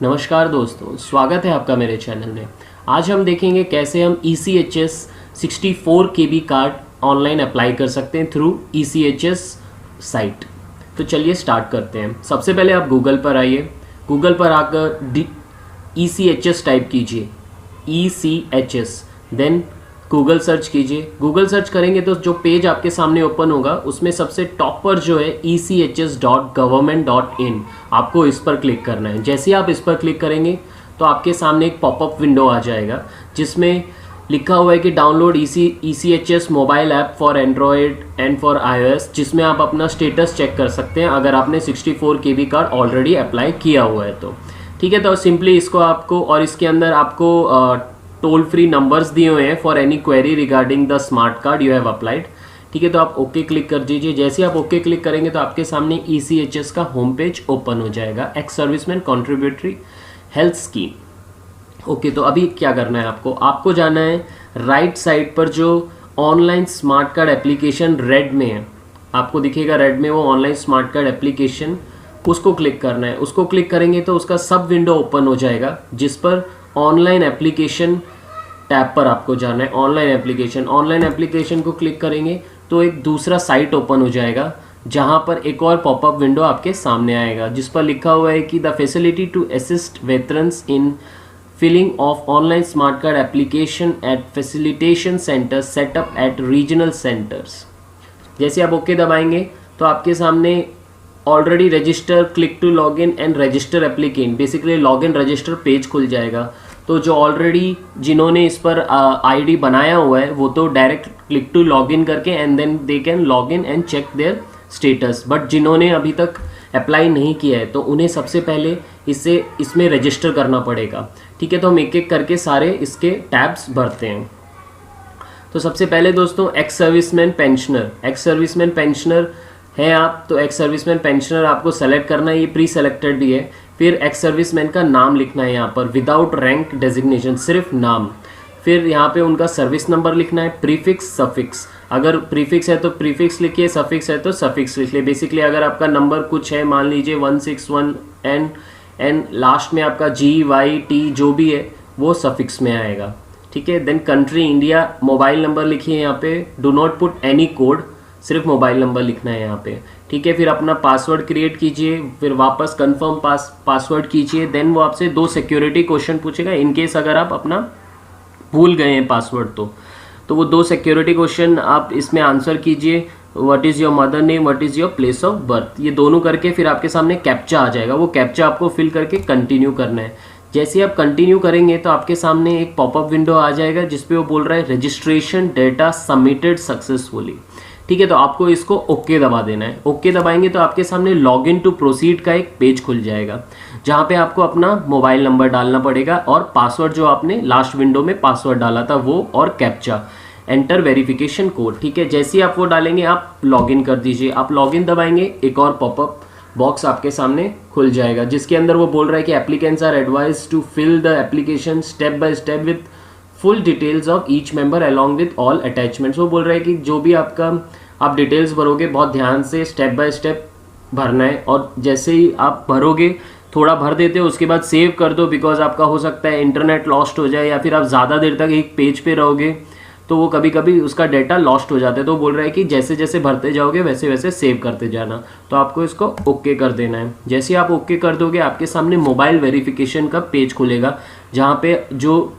नमस्कार दोस्तों, स्वागत है आपका मेरे चैनल में। आज हम देखेंगे कैसे हम ECHS 64 KB card online apply कर सकते हैं थ्रू ECHS साइट। तो चलिए स्टार्ट करते हैं। सबसे पहले आप गूगल पर आइए। गूगल पर आकर ECHS टाइप कीजिए, ECHS, देन गूगल सर्च कीजिए। गूगल सर्च करेंगे तो जो पेज आपके सामने ओपन होगा उसमें सबसे टॉप पर जो है ECHS.government.in, आपको इस पर क्लिक करना है। जैसे ही आप इस पर क्लिक करेंगे तो आपके सामने एक पॉपअप विंडो आ जाएगा जिसमें लिखा हुआ है कि download ECHS mobile app for Android and for iOS, जिसमें आप अपना स्टेटस चेक कर सकते हैं अगर आपने 64 KB कार्ड ऑलरेडी अप्लाई किया हुआ है तो। ठीक है, तो सिंपली इसको आपको, और इसके अंदर आपको टोल फ्री नंबर्स दिए हुए हैं for any query regarding the smart card you have applied. ठीक है, तो आप ओके क्लिक कर दीजिए। जैसे आप ओके क्लिक करेंगे तो आपके सामने ECHS का होम पेज ओपन हो जाएगा, ex serviceman contributory health scheme. Okay, तो अभी क्या करना है आपको जाना है राइट साइड पर जो online smart card application red में है, आपको दिखेगा रेड में वो ऑनलाइन स्मार्ट कार्ड एप्लीकेशन, उसको क्लिक करना है। उसको क्लिक करेंगे तो उसका सब विंडो ओपन हो जाएगा जिस पर ऑनलाइन एप्लीकेशन टैब पर आपको जाना है। ऑनलाइन एप्लीकेशन को क्लिक करेंगे तो एक दूसरा साइट ओपन हो जाएगा जहां पर एक और पॉपअप विंडो आपके सामने आएगा जिस पर लिखा हुआ है कि the facility to assist veterans in filling of online smart card application at facilitation centres set up at regional centres. जैसे आप ओके दबाएंगे तो आपके सामने already register, click to log in and register applicant, basically log in register page खुल जाएगा। तो जो ऑलरेडी जिन्होंने इस पर आईडी बनाया हुआ है वो तो direct click to log in करके and then they can log in and check their status. But जिन्होंने अभी तक अप्लाई नहीं किया है तो उन्हें सबसे पहले इसमें रजिस्टर करना पड़ेगा। ठीक है, तो हम एक एक करके सारे इसके टैब्स भरते हैं। तो सबसे पहले दोस्तों एक्स सर्विसमैन पेंशनर है आप, तो एक्स सर्विसमैन पेंशनर आपको सेलेक्ट करना है, ये प्री सेलेक्टेड भी है। फिर एक्स सर्विसमैन का नाम लिखना है यहाँ पर विदाउट रैंक डेजिग्नेशन, सिर्फ नाम। फिर यहाँ पे उनका सर्विस नंबर लिखना है, प्रीफिक्स सफिक्स, अगर प्रीफिक्स है तो प्रीफिक्स लिखिए, सफिक्स है तो सफिक्स लिख लिए। बेसिकली अगर आपका नंबर कुछ है, मान लीजिए 161 एंड लास्ट में आपका GYT जो भी है वो सफिक्स में आएगा। ठीक है, then country India, mobile number लिखिए यहाँ पे, do not put any code, सिर्फ मोबाइल नंबर लिखना है यहाँ पे। ठीक है, फिर अपना पासवर्ड क्रिएट कीजिए, फिर वापस कंफर्म पासवर्ड कीजिए। देन वो आपसे 2 सिक्योरिटी क्वेश्चन पूछेगा इन केस अगर आप अपना भूल गए हैं पासवर्ड तो वो 2 सिक्योरिटी क्वेश्चन आप इसमें आंसर कीजिए। What is your mother name, what is your place of birth, ये दोनों करके फिर आपके सामने कैप्चा आ जाएगा। वो कैप्चा आपको फिल करके कंटिन्यू करना है। जैसे आप कंटिन्यू करेंगे तो आपके सामने एक पॉपअप विंडो आ जाएगा जिसपे वो बोल रहा है रजिस्ट्रेशन डेटा सबमिटेड सक्सेसफुली। ठीक है, तो आपको इसको ओके दबा देना है। ओके दबाएंगे तो आपके सामने लॉगिन टू प्रोसीड का एक पेज खुल जाएगा जहाँ पे आपको अपना मोबाइल नंबर डालना पड़ेगा और पासवर्ड जो आपने लास्ट विंडो में पासवर्ड डाला था वो, और कैप्चा, एंटर वेरिफिकेशन कोड। ठीक है, जैसे ही आप वो डालेंगे आप लॉगिन कर दीजिए। आप लॉगिन दबाएंगे, एक और पॉपअप बॉक्स आपके सामने खुल जाएगा जिसके अंदर वो बोल रहा है कि applicants are advise to fill the application step by step with full details of each member along with all attachments. वो बोल रहा है कि जो भी आप डिटेल्स भरोगे बहुत ध्यान से स्टेप बाय स्टेप भरना है, और जैसे ही आप भरोगे थोड़ा भर देते हो उसके बाद सेव कर दो, बिकॉज आपका हो सकता है इंटरनेट लॉस्ट हो जाए या फिर आप ज़्यादा देर तक एक पेज पे रहोगे तो वो कभी कभी उसका डेटा लॉस्ट हो जाता है। तो बोल रहा है कि जैसे जैसे भरते जाओगे वैसे वैसे सेव करते जाना। तो आपको इसको ओके कर देना है। जैसे आप ओके कर दोगे आपके सामने मोबाइल वेरिफिकेशन का पेज खुलेगा जहाँ पे जो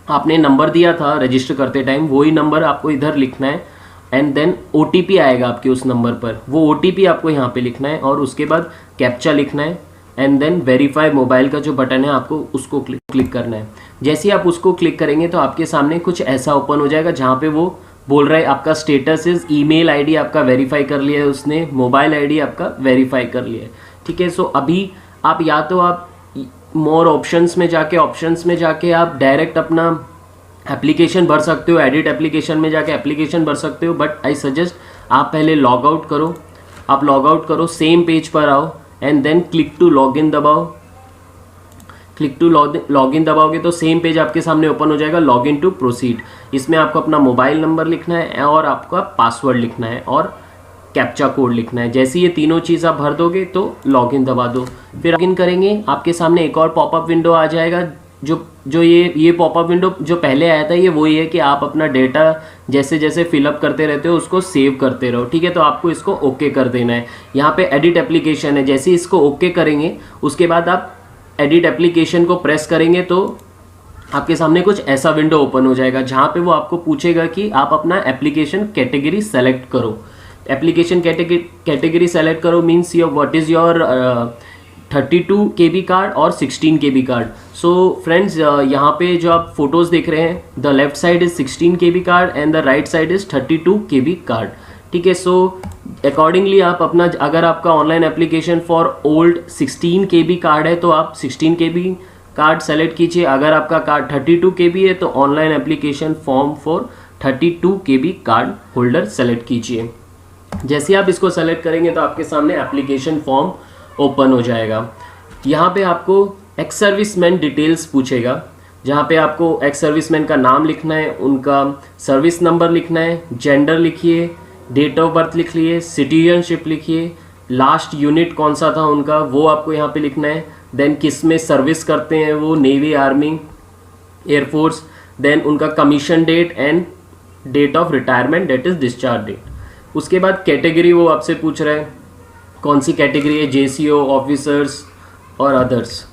आपने नंबर दिया था रजिस्टर करते टाइम वही नंबर आपको इधर लिखना है एंड देन OTP आएगा आपके उस नंबर पर, वो OTP आपको यहाँ पे लिखना है और उसके बाद कैप्चा लिखना है एंड देन वेरीफाई मोबाइल का जो बटन है आपको उसको क्लिक करना है। जैसे ही आप उसको क्लिक करेंगे तो आपके सामने कुछ ऐसा ओपन हो जाएगा जहाँ पे वो बोल रहा है आपका स्टेटस इज ईमेल आईडी आपका वेरीफाई कर लिया है उसने, मोबाइल आईडी आपका वेरीफाई कर लिया है। ठीक है, सो अभी आप या तो आप मोर ऑप्शंस में जाके आप डायरेक्ट अपना एप्लीकेशन भर सकते हो, एडिट एप्लीकेशन में जाके एप्लीकेशन भर सकते हो, बट आई सजेस्ट आप पहले लॉग आउट करो, सेम पेज पर आओ and then click to login दबाओ। क्लिक टू लॉगिन दबाओगे तो सेम पेज आपके सामने ओपन हो जाएगा, लॉगिन टू प्रोसीड। इसमें आपको अपना मोबाइल नंबर लिखना है और आपका पासवर्ड लिखना है और कैप्चा कोड लिखना है। जैसे ये तीनों चीज़ आप भर दोगे तो लॉगिन दबा दो। फिर लॉगिन करेंगे, आपके सामने एक और पॉपअप विंडो आ जाएगा। जो ये पॉपअप विंडो जो पहले आया था ये वही है कि आप अपना डेटा जैसे जैसे फिलअप करते रहते हो उसको सेव करते रहो, ठीक है। तो आपको इसको ओके कर देना है। यहाँ पे एडिट एप्लीकेशन है, जैसे इसको ओके करेंगे उसके बाद आप एडिट एप्लीकेशन को प्रेस करेंगे तो आपके सामने कुछ ऐसा विंडो ओपन हो जाएगा जहाँ पे वो आपको पूछेगा कि आप अपना एप्लीकेशन कैटेगरी सेलेक्ट करो। एप्लीकेशन कैटेगरी सेलेक्ट करो means your what is your 32 KB card और 16 KB कार्ड। सो फ्रेंड्स, यहाँ पे जो आप फोटोज़ देख रहे हैं, the left side is 16 KB card and the right side is 32 KB card, ठीक है। सो अकॉर्डिंगली आप अपना, अगर आपका online application for old 16 KB card है तो आप 16 KB कार्ड सेलेक्ट कीजिए। अगर आपका कार्ड 32 KB है तो online application form for 32 KB card holder select कीजिए। जैसे आप इसको सेलेक्ट करेंगे तो आपके सामने एप्लीकेशन फॉर्म ओपन हो जाएगा। यहाँ पे आपको एक्स सर्विसमैन डिटेल्स पूछेगा, जहाँ पे आपको एक्स सर्विसमैन का नाम लिखना है, उनका सर्विस नंबर लिखना है, जेंडर लिखिए, डेट ऑफ बर्थ लिख लिए, सिटीजनशिप लिखिए, लास्ट यूनिट कौन सा था उनका वो आपको यहाँ पे लिखना है, देन किस में सर्विस करते हैं वो, नेवी, आर्मी, एयरफोर्स, देन उनका commission date and date of retirement, date is discharge date. उसके बाद कैटेगरी वो आपसे पूछ रहा है कौन सी कैटेगरी है, जेसीओ, ऑफिसर्स और अदर्स।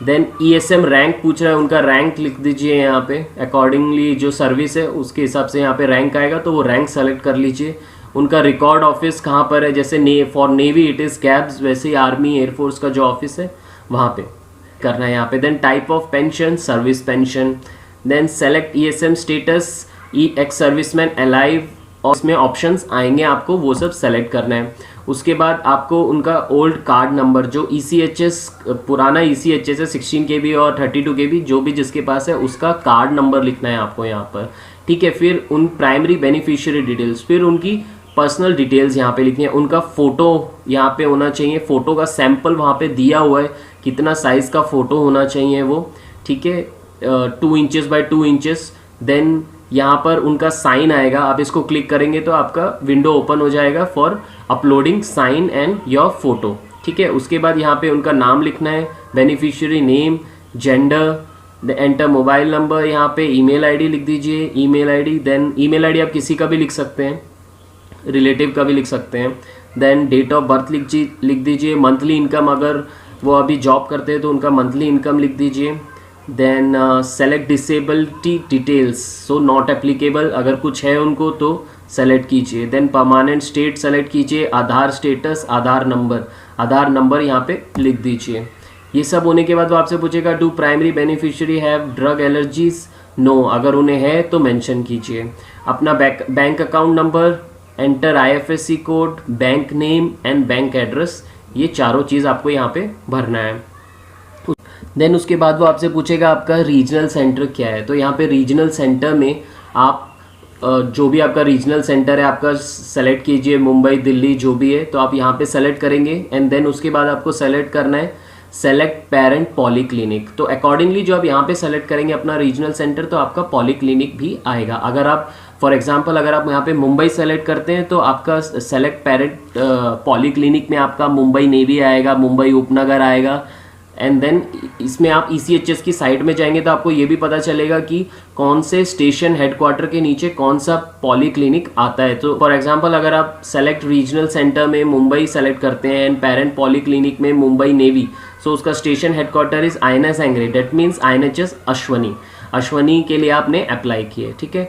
देन ईएसएम रैंक पूछ रहा है, उनका रैंक लिख दीजिए यहाँ पे, अकॉर्डिंगली जो सर्विस है उसके हिसाब से यहाँ पे रैंक आएगा तो वो रैंक सेलेक्ट कर लीजिए। उनका रिकॉर्ड ऑफिस कहाँ पर है, जैसे for navy it is cabs, वैसे ही आर्मी एयरफोर्स का जो ऑफिस है वहाँ पे करना है यहाँ पे। Then type of pension, service pension. Then select ESM status, E X serviceman alive, और इसमें ऑप्शंस आएंगे आपको वो सब सेलेक्ट करना है। उसके बाद आपको उनका ओल्ड कार्ड नंबर, जो ECHS पुराना ECHS है 16 KB और 32 KB, जो भी जिसके पास है उसका कार्ड नंबर लिखना है आपको यहाँ पर, ठीक है। फिर उन प्राइमरी बेनिफिशियरी डिटेल्स, फिर उनकी पर्सनल डिटेल्स यहाँ पे लिखनी है। उनका फ़ोटो यहाँ पे होना चाहिए, फ़ोटो का सैम्पल वहाँ पे दिया हुआ है, कितना साइज़ का फ़ोटो होना चाहिए वो, ठीक है, 2 इंचेस बाय 2 इंचेस। देन यहाँ पर उनका साइन आएगा, आप इसको क्लिक करेंगे तो आपका विंडो ओपन हो जाएगा for uploading sign and your photo, ठीक है। उसके बाद यहाँ पे उनका नाम लिखना है, beneficiary name, gender, enter mobile number, यहाँ पे ईमेल आईडी लिख दीजिए, email ID. Then email ID आप किसी का भी लिख सकते हैं, रिलेटिव का भी लिख सकते हैं। देन डेट ऑफ बर्थ लिख दीजिए, मंथली इनकम, अगर वो अभी जॉब करते हैं तो उनका मंथली इनकम लिख दीजिए। Then select disability details, so not applicable, अगर कुछ है उनको तो सेलेक्ट कीजिए। देन परमानेंट स्टेट सेलेक्ट कीजिए, आधार स्टेटस, आधार नंबर यहाँ पे लिख दीजिए। ये सब होने के बाद वो आपसे पूछेगा do primary beneficiary have drug allergies, no, अगर उन्हें है तो मेंशन कीजिए। अपना bank account number, enter IFSC code, bank name and bank address, ये चारों चीज़ आपको यहाँ पे भरना है। देन उसके बाद वो आपसे पूछेगा आपका रीजनल सेंटर क्या है। तो यहाँ पे रीजनल सेंटर में आप जो भी आपका रीजनल सेंटर है आपका सेलेक्ट कीजिए, मुंबई, दिल्ली, जो भी है तो आप यहाँ पे सेलेक्ट करेंगे। एंड देन उसके बाद आपको सेलेक्ट करना है सेलेक्ट पेरेंट पॉलीक्लिनिक। तो अकॉर्डिंगली जो आप यहाँ पे सेलेक्ट करेंगे अपना रीजनल सेंटर तो आपका पॉलीक्लिनिक भी आएगा। अगर आप फॉर एग्जांपल अगर आप यहाँ पे मुंबई सेलेक्ट करते हैं तो आपका सेलेक्ट पेरेंट पॉलीक्लिनिक में आपका मुंबई नेवी आएगा, मुंबई उपनगर आएगा। एंड देन इसमें आप ECHS की साइट में जाएंगे तो आपको ये भी पता चलेगा कि कौन से स्टेशन हेडक्वार्टर के नीचे कौन सा पॉलीक्लिनिक आता है। तो फॉर एग्जांपल अगर आप सेलेक्ट रीजनल सेंटर में मुंबई सेलेक्ट करते हैं एंड पेरेंट पॉलीक्लिनिक में मुंबई नेवी, सो उसका station headquarter is INS Angre, that means INHS Ashvini के लिए आपने अप्लाई किए, ठीक है।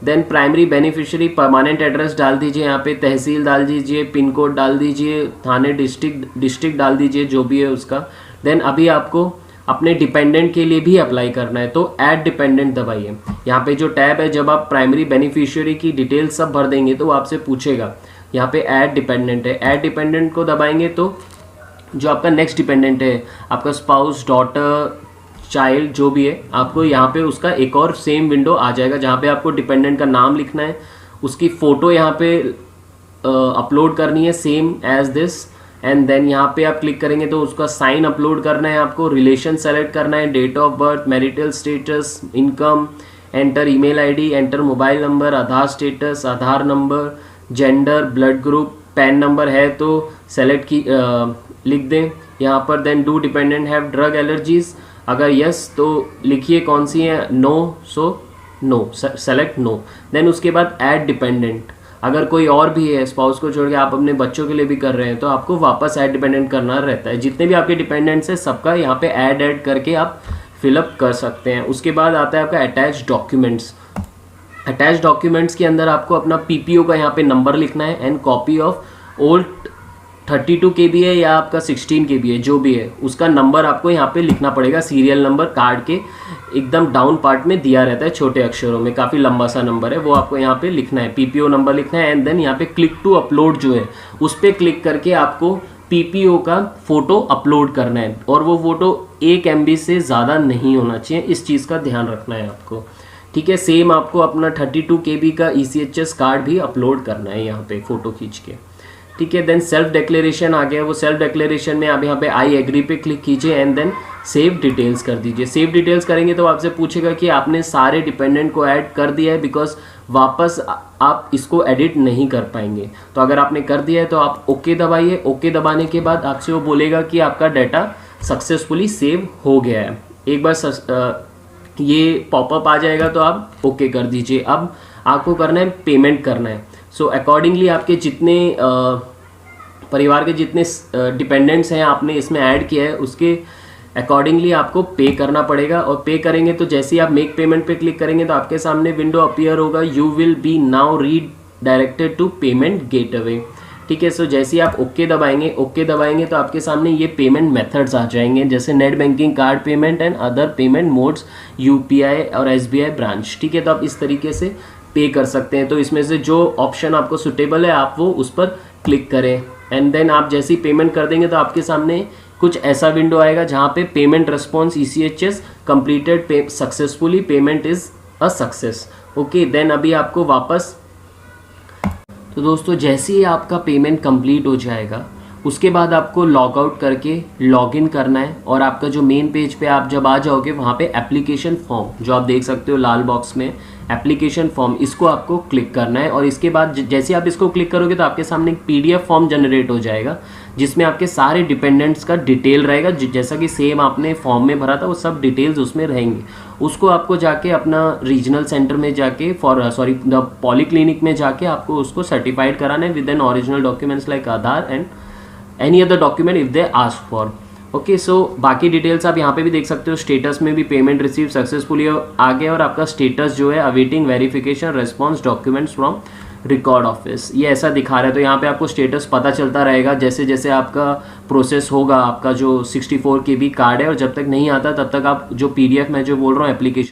Then primary beneficiary permanent address डाल दीजिए, यहाँ पे तहसील डाल दीजिए, पिन कोड डाल दीजिए, थाने डिस्ट्रिक्ट डाल दीजिए, जो भी है उसका। देन अभी आपको अपने डिपेंडेंट के लिए भी अप्लाई करना है तो ऐड डिपेंडेंट दबाइए। यहाँ पे जो टैब है, जब आप प्राइमरी बेनिफिशियरी की डिटेल्स सब भर देंगे तो वो आपसे पूछेगा, यहाँ पे ऐड डिपेंडेंट है, ऐड डिपेंडेंट को दबाएंगे तो जो आपका नेक्स्ट डिपेंडेंट है, आपका स्पाउस, डॉटर, चाइल्ड, जो भी है, आपको यहाँ पे उसका एक और सेम विंडो आ जाएगा जहाँ पे आपको डिपेंडेंट का नाम लिखना है, उसकी फ़ोटो यहाँ पे अपलोड करनी है same as this. And then यहाँ पे आप क्लिक करेंगे तो उसका साइन अपलोड करना है आपको, रिलेशन सेलेक्ट करना है, date of birth, marital status, income, enter email ID, enter mobile number, Aadhaar status, Aadhaar number, gender, blood group, PAN number है तो सेलेक्ट की लिख दें यहाँ पर। Then do dependent have drug allergies, अगर यस तो लिखिए कौन सी है, no so no, select no. Then उसके बाद ऐड डिपेंडेंट, अगर कोई और भी है स्पाउस को छोड़ के आप अपने बच्चों के लिए भी कर रहे हैं तो आपको वापस ऐड डिपेंडेंट करना रहता है। जितने भी आपके डिपेंडेंट्स हैं सबका यहाँ पे ऐड करके आप फिलअप कर सकते हैं। उसके बाद आता है आपका अटैच डॉक्यूमेंट्स। अटैच डॉक्यूमेंट्स के अंदर आपको अपना पीपीओ का यहाँ पे नंबर लिखना है and copy of old 32 KB है या आपका 16 KB है, जो भी है उसका नंबर आपको यहाँ पे लिखना पड़ेगा। सीरियल नंबर कार्ड के एकदम डाउन पार्ट में दिया रहता है छोटे अक्षरों में, काफ़ी लंबा सा नंबर है, वो आपको यहाँ पे लिखना है, पीपीओ नंबर लिखना है। एंड देन यहाँ पे क्लिक टू अपलोड जो है उस पर क्लिक करके आपको पीपीओ का फ़ोटो अपलोड करना है, और वो फ़ोटो 1 MB से ज़्यादा नहीं होना चाहिए, इस चीज़ का ध्यान रखना है आपको। ठीक है, सेम आपको अपना 32 KB का ECHS कार्ड भी अपलोड करना है यहाँ पे फ़ोटो खींच के। ठीक है, देन सेल्फ डिक्लेरेशन आ गया। वो सेल्फ डिक्लेरेशन में आप यहाँ पे आई एग्री पे क्लिक कीजिए एंड देन सेव डिटेल्स कर दीजिए। सेव डिटेल्स करेंगे तो आपसे पूछेगा कि आपने सारे डिपेंडेंट को ऐड कर दिया है, बिकॉज वापस आप इसको एडिट नहीं कर पाएंगे। तो अगर आपने कर दिया है तो आप ओके दबाइए। ओके दबाने के बाद आपसे वो बोलेगा कि आपका डाटा सक्सेसफुली सेव हो गया है। एक बार ये पॉपअप आ जाएगा तो आप ओके कर दीजिए। अब आपको करना है पेमेंट करना है। सो अकॉर्डिंगली आपके जितने परिवार के जितने डिपेंडेंट्स हैं आपने इसमें ऐड किया है उसके अकॉर्डिंगली आपको पे करना पड़ेगा। और पे करेंगे तो जैसे ही आप मेक पेमेंट पे क्लिक करेंगे तो आपके सामने विंडो अपीयर होगा, you will be now redirected to payment gateway. ठीक है, सो जैसे ही आप ओके दबाएंगे तो आपके सामने ये पेमेंट मेथड्स आ जाएंगे, जैसे net banking, card payment and other payment modes, UPI और SBI ब्रांच। ठीक है, तो आप इस तरीके से पे कर सकते हैं। तो इसमें से जो ऑप्शन आपको सुटेबल है आप वो उस पर क्लिक करें एंड देन आप जैसे ही पेमेंट कर देंगे तो आपके सामने कुछ ऐसा विंडो आएगा जहाँ पे payment response ECHS completed successfully, payment is a success. Okay, then अभी आपको वापस, तो दोस्तों जैसे ही आपका पेमेंट कंप्लीट हो जाएगा उसके बाद आपको लॉग आउट करके लॉगिन करना है, और आपका जो मेन पेज पे आप जब आ जाओगे वहाँ पे एप्लीकेशन फॉर्म जो आप देख सकते हो लाल बॉक्स में, एप्लीकेशन फॉर्म, इसको आपको क्लिक करना है। और इसके बाद जैसे आप इसको क्लिक करोगे तो आपके सामने एक PDF फॉर्म जनरेट हो जाएगा जिसमें आपके सारे डिपेंडेंट्स का डिटेल रहेगा, जैसा कि सेम आपने फॉर्म में भरा था वो सब डिटेल्स उसमें रहेंगे। उसको आपको जाके अपना रीजनल सेंटर में जाके द पॉलीक्लिनिक में जाके आपको उसको सर्टिफाइड कराना है with an original documents like Aadhaar and any other document if they ask for. Okay, so बाकी डिटेल्स आप यहाँ पे भी देख सकते हो। स्टेटस में भी पेमेंट रिसीव सक्सेसफुली आ गया और आपका स्टेटस जो है awaiting verification response documents from record office, ये ऐसा दिखा रहा है। तो यहाँ पे आपको स्टेटस पता चलता रहेगा जैसे जैसे आपका प्रोसेस होगा। आपका जो 64 KB कार्ड है और जब तक नहीं आता तब तक आप जो PDF मैं जो बोल रहा हूँ एप्लीकेशन